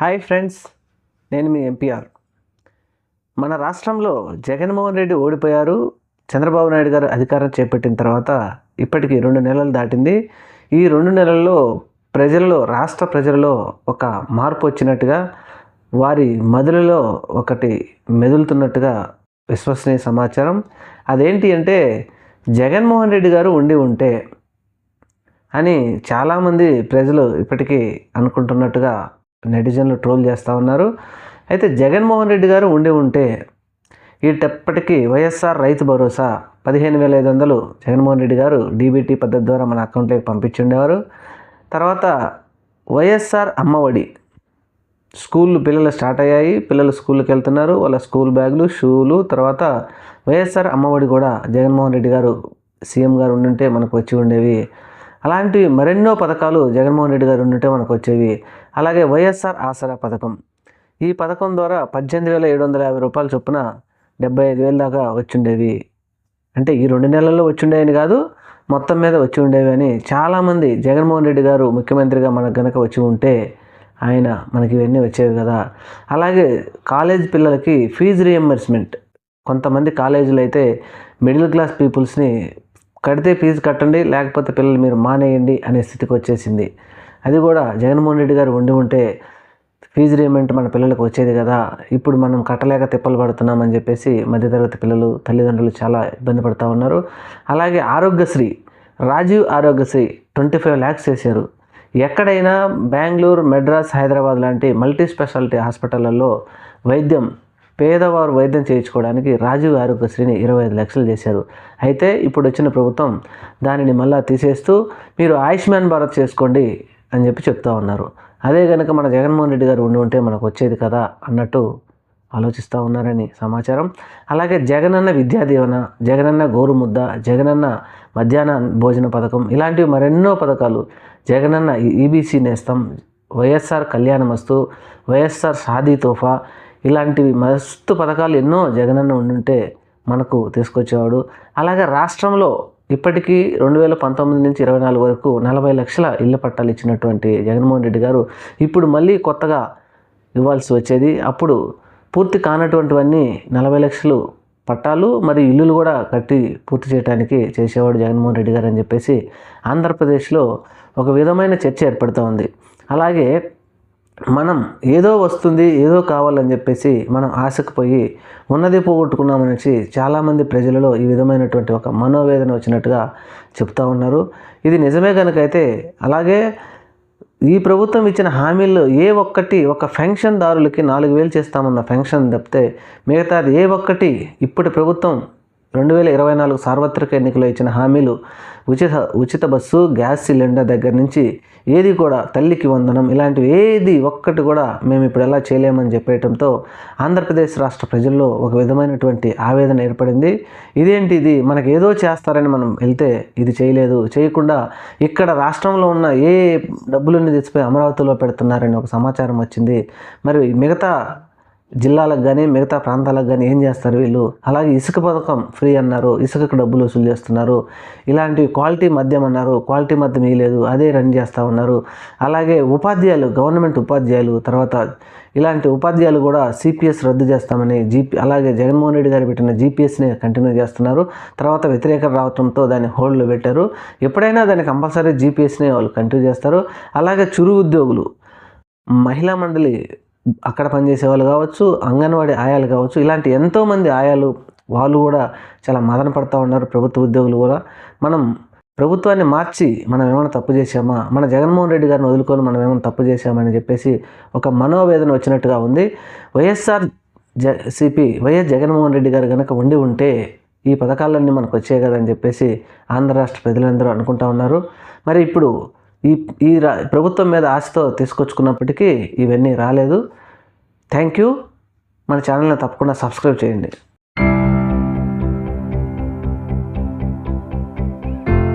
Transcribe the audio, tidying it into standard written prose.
Hi friends, నేను మీ MPR. మన రాష్ట్రంలో జగన్మోహన్ రెడ్డి ఓడిపోయారు. చంద్రబాబు నాయుడు గారు అధికారం చేపట్టిన తర్వాత ఇప్పటికి 2 నెలలు దాటింది. ఈ 2 నెలల్లో రాష్ట్ర ప్రజలలో ఒక మార్పు వచ్చినట్టుగా, వారి మదులలో ఒకటి మెదులుతున్నట్టుగా విశ్వసనీయ సమాచారం. అదేంటి అంటే, జగన్మోహన్ రెడ్డి గారు ఉండి ఉంటే అని చాలామంది ప్రజలు ఇప్పటికీ అనుకుంటున్నట్టుగా నెటిజన్లు ట్రోల్ చేస్తూ ఉన్నారు. అయితే జగన్మోహన్ రెడ్డి గారు ఉండి ఉంటే ఇప్పటికీ వైఎస్ఆర్ రైతు భరోసా 15,500 జగన్మోహన్ రెడ్డి గారు డీబీటీ పద్ధతి ద్వారా మన అకౌంట్లోకి పంపించుండేవారు. తర్వాత వైఎస్ఆర్ అమ్మఒడి పిల్లలు స్టార్ట్ అయ్యాయి. పిల్లలు స్కూల్కి వెళ్తున్నారు. వాళ్ళ స్కూల్ బ్యాగులు, షూలు, తర్వాత వైఎస్ఆర్ అమ్మఒడి కూడా జగన్మోహన్ రెడ్డి గారు సీఎం గారు ఉండుంటే మనకు వచ్చి ఉండేవి. అలాంటివి మరెన్నో పథకాలు జగన్మోహన్ రెడ్డి గారు ఉండుంటే మనకు వచ్చేవి. అలాగే వైఎస్ఆర్ ఆసరా పథకం, ఈ పథకం ద్వారా 18,750 రూపాయల చొప్పున 75,000 దాకా వచ్చిండేవి. అంటే ఈ 2 నెలల్లో వచ్చిండేవని కాదు, మొత్తం మీద వచ్చి ఉండేవి అని చాలామంది, జగన్మోహన్ రెడ్డి గారు ముఖ్యమంత్రిగా మనకు గనక వచ్చి ఉంటే మనకి ఇవన్నీ వచ్చేవి కదా. అలాగే కాలేజ్ పిల్లలకి ఫీజు రియంబర్స్మెంట్, కొంతమంది కాలేజీలు అయితే మిడిల్ క్లాస్ పీపుల్స్ని కడితే ఫీజు కట్టండి, లేకపోతే పిల్లలు మీరు మానేయండి అనే స్థితికి వచ్చేసింది. అది కూడా జగన్మోహన్ రెడ్డి గారు ఉండి ఉంటే ఫీజు రియంబర్స్మెంట్ మన పిల్లలకు వచ్చేది కదా. ఇప్పుడు మనం కట్టలేక తిప్పలు పడుతున్నామని చెప్పేసి మధ్యతరగతి పిల్లలు, తల్లిదండ్రులు చాలా ఇబ్బంది పడుతూ ఉన్నారు. అలాగే ఆరోగ్యశ్రీ, రాజీవ్ ఆరోగ్యశ్రీ 25 lakhs చేశారు. ఎక్కడైనా బెంగళూరు, మెడ్రాస్, హైదరాబాద్ లాంటి మల్టీ స్పెషాలిటీ హాస్పిటళ్లలో పేదవారు వైద్యం చేయించుకోవడానికి రాజీవ్ ఆరోగ్యశ్రీని 25 లక్షలు చేశారు. అయితే ఇప్పుడు వచ్చిన ప్రభుత్వం దానిని మళ్ళా తీసేస్తూ మీరు ఆయుష్మాన్ భారత్ చేసుకోండి అని చెప్తూ ఉన్నారు. అదే కనుక మన జగన్మోహన్ రెడ్డి గారు ఉండి ఉంటే మనకు వచ్చేది కదా అన్నట్టు ఆలోచిస్తూ ఉన్నారని సమాచారం. అలాగే జగనన్న విద్యా దీవెన, జగనన్న గోరుముద్ద, జగనన్న మధ్యాహ్న భోజన పథకం, ఇలాంటివి మరెన్నో పథకాలు, జగనన్న ఈబీసీ నేస్తం, వైఎస్ఆర్ కళ్యాణమస్తు, వైఎస్ఆర్ షాదీ తోఫా, ఇలాంటివి మస్తు పథకాలు ఎన్నో జగనన్న ఉండుంటే మనకు తీసుకొచ్చేవాడు. అలాగే రాష్ట్రంలో ఇప్పటికీ 2019 నుంచి 24 వరకు 40 లక్షల ఇళ్ల పట్టాలు ఇచ్చినటువంటి జగన్మోహన్ రెడ్డి గారు ఇప్పుడు మళ్ళీ కొత్తగా ఇవ్వాల్సి వచ్చేది. అప్పుడు పూర్తి కానటువంటివన్నీ 40 లక్షలు పట్టాలు మరియు ఇల్లులు కూడా కట్టి పూర్తి చేయడానికి చేసేవాడు జగన్మోహన్ రెడ్డి గారు అని చెప్పేసి ఆంధ్రప్రదేశ్లో ఒక విధమైన చర్చ ఏర్పడుతూ ఉంది. అలాగే మనం ఏదో వస్తుంది, ఏదో కావాలని చెప్పేసి మనం ఆశకు పోయి ఉన్నది పోగొట్టుకున్నామనేసి చాలామంది ప్రజలలో ఈ విధమైనటువంటి ఒక మనోవేదన వచ్చినట్టుగా చెప్తూ ఉన్నారు. ఇది నిజమే కనుకైతే, అలాగే ఈ ప్రభుత్వం ఇచ్చిన హామీల్లో ఒక పెన్షన్దారులకి 4,000 చేస్తామన్న పెన్షన్ తప్పితే మిగతాది ఒక్కటి ఇప్పటి ప్రభుత్వం 2024 సార్వత్రిక ఎన్నికల్లో ఇచ్చిన హామీలు, ఉచిత బస్సు, గ్యాస్ సిలిండర్ దగ్గర నుంచి ఏది కూడా, తల్లికి వందనం, ఇలాంటివి ఒక్కటి కూడా మేము ఇప్పుడు ఎలా చేయలేమని చెప్పేయడంతో ఆంధ్రప్రదేశ్ రాష్ట్ర ప్రజల్లో ఒక విధమైనటువంటి ఆవేదన ఏర్పడింది. ఇది మనకు ఏదో చేస్తారని మనం వెళ్తే ఇది చేయకుండా ఇక్కడ రాష్ట్రంలో ఉన్న డబ్బులన్నీ తెచ్చిపోయి అమరావతిలో పెడుతున్నారని ఒక సమాచారం వచ్చింది. మరి మిగతా జిల్లాలకు కానీ మిగతా ప్రాంతాలకు కానీ ఏం చేస్తారు వీళ్ళు? అలాగే ఇసుక పథకం ఫ్రీ అన్నారు, ఇసుకకు డబ్బులు వసూలు చేస్తున్నారు. ఇలాంటి క్వాలిటీ మద్యం అన్నారు, క్వాలిటీ మద్యం ఇవ్వలేదు, అదే రన్ చేస్తూ ఉన్నారు. అలాగే గవర్నమెంట్ ఉపాధ్యాయులు, తర్వాత ఇలాంటి ఉపాధ్యాయులు కూడా సిపిఎస్ రద్దు చేస్తామని అలాగే జగన్మోహన్ రెడ్డి గారు పెట్టిన జీపీఎస్ని కంటిన్యూ చేస్తున్నారు. తర్వాత వ్యతిరేకత రావడంతో దాన్ని హోల్డ్లో పెట్టారు. ఎప్పుడైనా దాన్ని కంపల్సరీ జీపీఎస్ని వాళ్ళు కంటిన్యూ చేస్తారు. అలాగే చురు ఉద్యోగులు, మహిళా మండలి అక్కడ పనిచేసే వాళ్ళు కావచ్చు, అంగన్వాడీ ఆయాలు కావచ్చు, ఇలాంటి ఎంతోమంది ఆయాలు వాళ్ళు కూడా చాలా మదన పడుతూ ఉన్నారు. ప్రభుత్వ ఉద్యోగులు కూడా మనం ప్రభుత్వాన్ని మార్చి మనం ఏమైనా తప్పు చేశామా, మన జగన్మోహన్ రెడ్డి గారిని వదులుకొని మనం ఏమైనా తప్పు చేశామని చెప్పేసి ఒక మనోవేదన వచ్చినట్టుగా ఉంది. వైఎస్ జగన్మోహన్ రెడ్డి గారు కనుక ఉండి ఉంటే ఈ పథకాలన్నీ మనకు వచ్చాయి కదని చెప్పేసి ఆంధ్ర రాష్ట్ర ప్రజలందరూ అనుకుంటా ఉన్నారు. మరి ఇప్పుడు ఈ ప్రభుత్వం మీద ఆశతో తీసుకొచ్చుకున్నప్పటికీ ఇవన్నీ రాలేదు. Thank you. మన ఛానల్ని తప్పకుండా సబ్స్క్రైబ్ చేయండి.